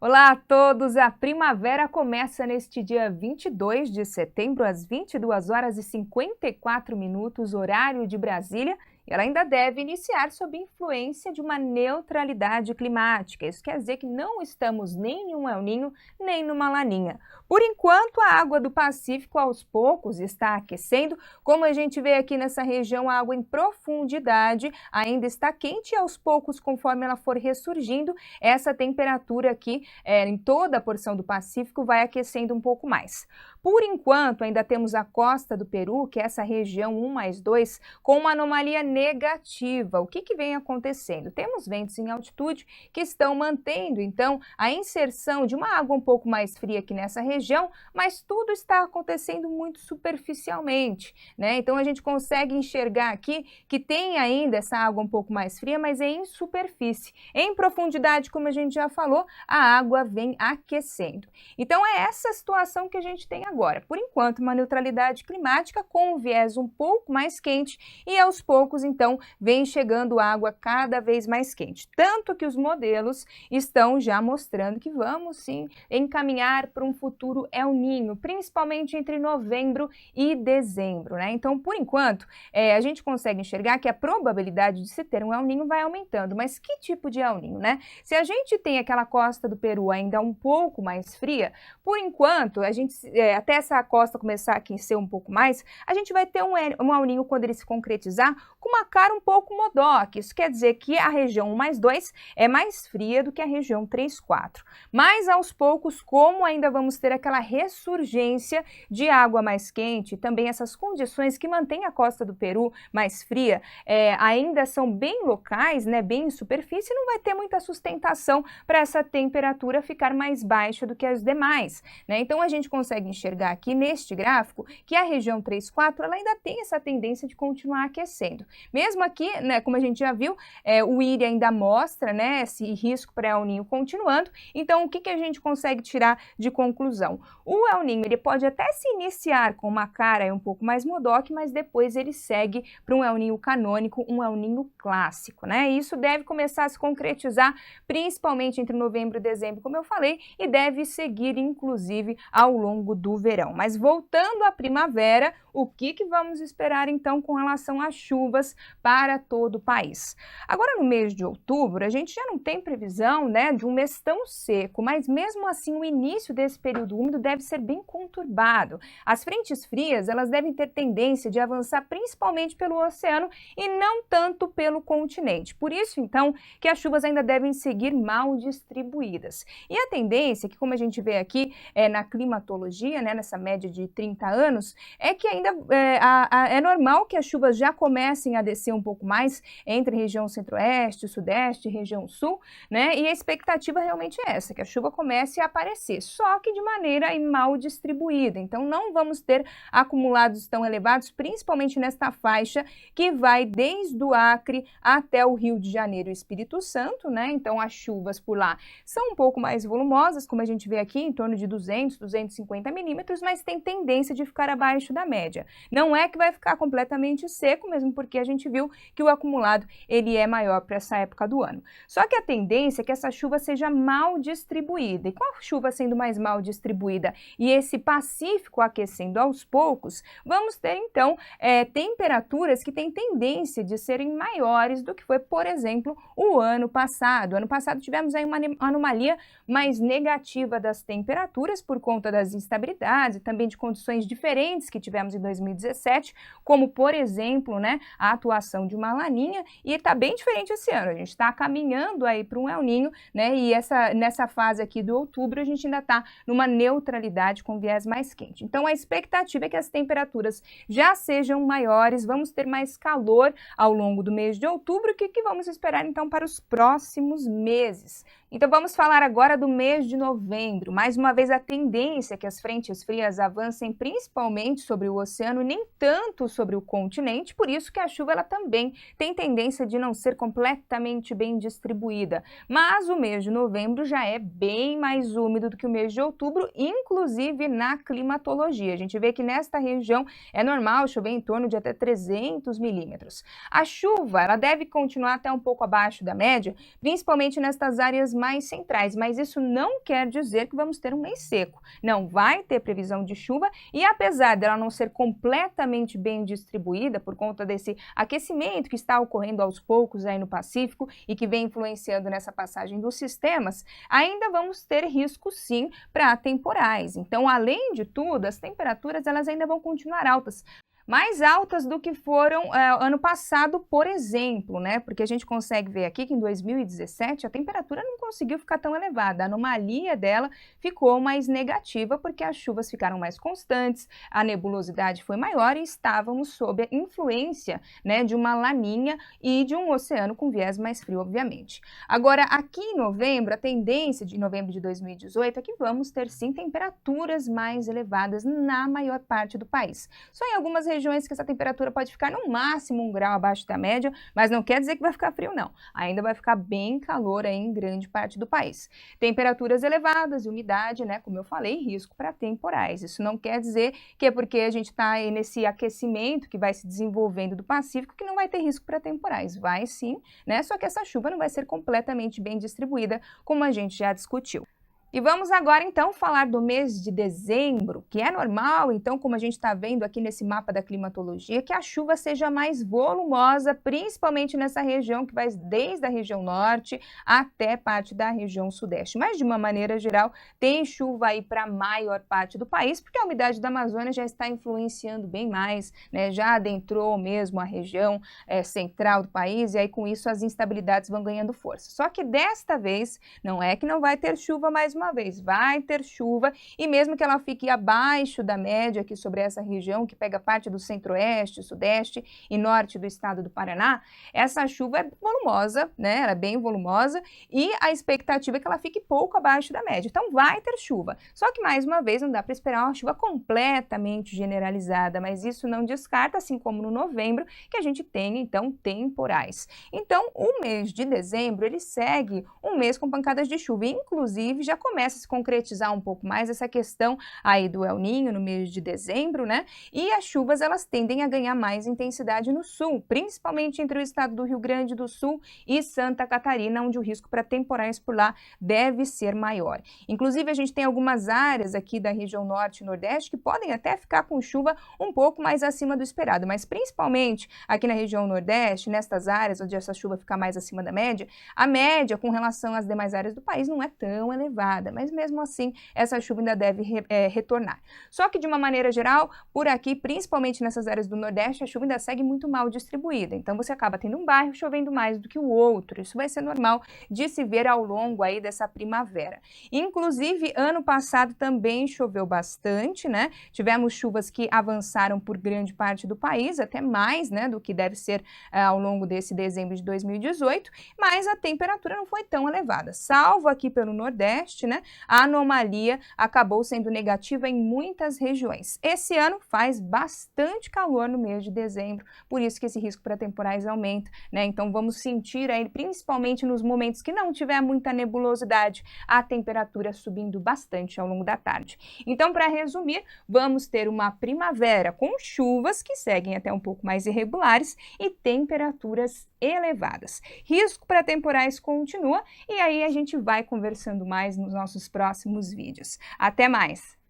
Olá a todos! A primavera começa neste dia 22 de setembro, às 22 horas e 54 minutos, horário de Brasília. E ela ainda deve iniciar sob influência de uma neutralidade climática. Isso quer dizer que não estamos nem em um El Niño, nem numa Laninha. Por enquanto, a água do Pacífico aos poucos está aquecendo. Como a gente vê aqui nessa região, a água em profundidade ainda está quente e aos poucos, conforme ela for ressurgindo, essa temperatura aqui em toda a porção do Pacífico vai aquecendo um pouco mais. Por enquanto, ainda temos a costa do Peru, que é essa região 1+2, com uma anomalia negativa. O que vem acontecendo? Temos ventos em altitude que estão mantendo, então, a inserção de uma água um pouco mais fria aqui nessa região, mas tudo está acontecendo muito superficialmente, né? Então, a gente consegue enxergar aqui que tem ainda essa água um pouco mais fria, mas é em superfície. Em profundidade, como a gente já falou, a água vem aquecendo. Então, é essa situação que a gente tem agora. Por enquanto, uma neutralidade climática com um viés um pouco mais quente e aos poucos, então, vem chegando água cada vez mais quente. Tanto que os modelos estão já mostrando que vamos sim encaminhar para um futuro El Niño, principalmente entre novembro e dezembro, né? Então, por enquanto, a gente consegue enxergar que a probabilidade de se ter um El Niño vai aumentando. Mas que tipo de El Niño, né? Se a gente tem aquela costa do Peru ainda um pouco mais fria, por enquanto, a gente, até essa costa começar a aquecer um pouco mais, a gente vai ter um El Niño quando ele se concretizar com uma cara um pouco modoc. Isso quer dizer que a região 1+2 é mais fria do que a região 3-4. Mas aos poucos, como ainda vamos ter aquela ressurgência de água mais quente, também essas condições que mantêm a costa do Peru mais fria, ainda são bem locais, né, bem em superfície, não vai ter muita sustentação para essa temperatura ficar mais baixa do que as demais, né? Então a gente consegue enxergar aqui neste gráfico que a região 3-4 ela ainda tem essa tendência de continuar aquecendo. Mesmo aqui, né, como a gente já viu, o IRI ainda mostra, né, esse risco para El Niño continuando. Então o que a gente consegue tirar de conclusão? O El Niño ele pode até se iniciar com uma cara um pouco mais modoc, mas depois ele segue para um El Niño canônico, um El Niño clássico, né? E isso deve começar a se concretizar principalmente entre novembro e dezembro, como eu falei, e deve seguir inclusive ao longo do verão. Mas voltando à primavera, o que vamos esperar então com relação às chuvas para todo o país? Agora no mês de outubro, a gente já não tem previsão, né, de um mês tão seco, mas mesmo assim o início desse período úmido deve ser bem conturbado. As frentes frias, elas devem ter tendência de avançar principalmente pelo oceano e não tanto pelo continente. Por isso, então, que as chuvas ainda devem seguir mal distribuídas. E a tendência, que como a gente vê aqui na climatologia, né, nessa média de 30 anos, é que ainda é normal que as chuvas já comecem a descer um pouco mais entre região centro-oeste, sudeste e região sul, né? E a expectativa realmente é essa, que a chuva comece a aparecer, só que de maneira mal distribuída. Então não vamos ter acumulados tão elevados, principalmente nesta faixa que vai desde o Acre até o Rio de Janeiro e Espírito Santo, né? Então as chuvas por lá são um pouco mais volumosas, como a gente vê aqui, em torno de 200, 250 milímetros, mas tem tendência de ficar abaixo da média. Não é que vai ficar completamente seco, mesmo porque a gente viu que o acumulado ele é maior para essa época do ano. Só que a tendência é que essa chuva seja mal distribuída. E com a chuva sendo mais mal distribuída e esse Pacífico aquecendo aos poucos, vamos ter então temperaturas que têm tendência de serem maiores do que foi, por exemplo, o ano passado. Ano passado tivemos aí uma anomalia mais negativa das temperaturas por conta das instabilidades e também de condições diferentes que tivemos em 2017, como por exemplo, né, a atuação de uma laninha, e está bem diferente esse ano. A gente está caminhando aí para um El Niño, né, e nessa fase aqui do outubro a gente ainda está numa neutralidade com viés mais quente. Então a expectativa é que as temperaturas já sejam maiores, vamos ter mais calor ao longo do mês de outubro. O que vamos esperar então para os próximos meses? Então vamos falar agora do mês de novembro. Mais uma vez a tendência é que as frentes frias avancem principalmente sobre o oceano e nem tanto sobre o continente, por isso que a chuva ela também tem tendência de não ser completamente bem distribuída. Mas o mês de novembro já é bem mais úmido do que o mês de outubro, inclusive na climatologia. A gente vê que nesta região é normal chover em torno de até 300 milímetros. A chuva ela deve continuar até um pouco abaixo da média, principalmente nestas áreas mais centrais, mas isso não quer dizer que vamos ter um mês seco. Não vai ter previsão de chuva e apesar dela não ser completamente bem distribuída por conta desse aquecimento que está ocorrendo aos poucos aí no Pacífico e que vem influenciando nessa passagem dos sistemas, ainda vamos ter risco sim para temporais. Então, além de tudo, as temperaturas elas ainda vão continuar altas. Mais altas do que foram ano passado, por exemplo, né? Porque a gente consegue ver aqui que em 2017 a temperatura não conseguiu ficar tão elevada, a anomalia dela ficou mais negativa porque as chuvas ficaram mais constantes, a nebulosidade foi maior e estávamos sob a influência, né, de uma laninha e de um oceano com viés mais frio, obviamente. Agora, aqui em novembro, a tendência de novembro de 2018 é que vamos ter sim temperaturas mais elevadas na maior parte do país. Só em algumas regiões que essa temperatura pode ficar no máximo 1 grau abaixo da média, mas não quer dizer que vai ficar frio não, ainda vai ficar bem calor aí em grande parte do país. Temperaturas elevadas e umidade, né, como eu falei, risco para temporais. Isso não quer dizer que é porque a gente está nesse aquecimento que vai se desenvolvendo do Pacífico que não vai ter risco para temporais. Vai sim, né, só que essa chuva não vai ser completamente bem distribuída, como a gente já discutiu. E vamos agora então falar do mês de dezembro, que é normal, então, como a gente está vendo aqui nesse mapa da climatologia, que a chuva seja mais volumosa, principalmente nessa região que vai desde a região norte até parte da região sudeste. Mas de uma maneira geral, tem chuva aí para a maior parte do país, porque a umidade da Amazônia já está influenciando bem mais, né? Já adentrou mesmo a região central do país, e aí com isso as instabilidades vão ganhando força. Só que desta vez, não é que não vai ter chuva mais uma vez, vai ter chuva e mesmo que ela fique abaixo da média aqui sobre essa região que pega parte do centro-oeste, sudeste e norte do estado do Paraná, essa chuva é volumosa, né? Ela é bem volumosa e a expectativa é que ela fique pouco abaixo da média. Então vai ter chuva. Só que mais uma vez não dá para esperar uma chuva completamente generalizada, mas isso não descarta, assim como no novembro, que a gente tenha então temporais. Então o mês de dezembro ele segue um mês com pancadas de chuva, inclusive já começa a se concretizar um pouco mais essa questão aí do El Niño no mês de dezembro, né? E as chuvas elas tendem a ganhar mais intensidade no sul, principalmente entre o estado do Rio Grande do Sul e Santa Catarina, onde o risco para temporais por lá deve ser maior. Inclusive a gente tem algumas áreas aqui da região norte e nordeste que podem até ficar com chuva um pouco mais acima do esperado, mas principalmente aqui na região nordeste, nestas áreas onde essa chuva fica mais acima da média, a média com relação às demais áreas do país não é tão elevada, mas mesmo assim essa chuva ainda deve retornar. Só que de uma maneira geral, por aqui, principalmente nessas áreas do Nordeste, a chuva ainda segue muito mal distribuída, então você acaba tendo um bairro chovendo mais do que o outro, isso vai ser normal de se ver ao longo aí dessa primavera. Inclusive, ano passado também choveu bastante, né? Tivemos chuvas que avançaram por grande parte do país, até mais, né, do que deve ser ao longo desse dezembro de 2018, mas a temperatura não foi tão elevada, salvo aqui pelo Nordeste, né? A anomalia acabou sendo negativa em muitas regiões. Esse ano faz bastante calor no mês de dezembro, por isso que esse risco para temporais aumenta, né? Então vamos sentir aí, principalmente nos momentos que não tiver muita nebulosidade, a temperatura subindo bastante ao longo da tarde. Então, para resumir, vamos ter uma primavera com chuvas que seguem até um pouco mais irregulares e temperaturas elevadas. Risco para temporais continua e aí a gente vai conversando mais nos nossos próximos vídeos. Até mais!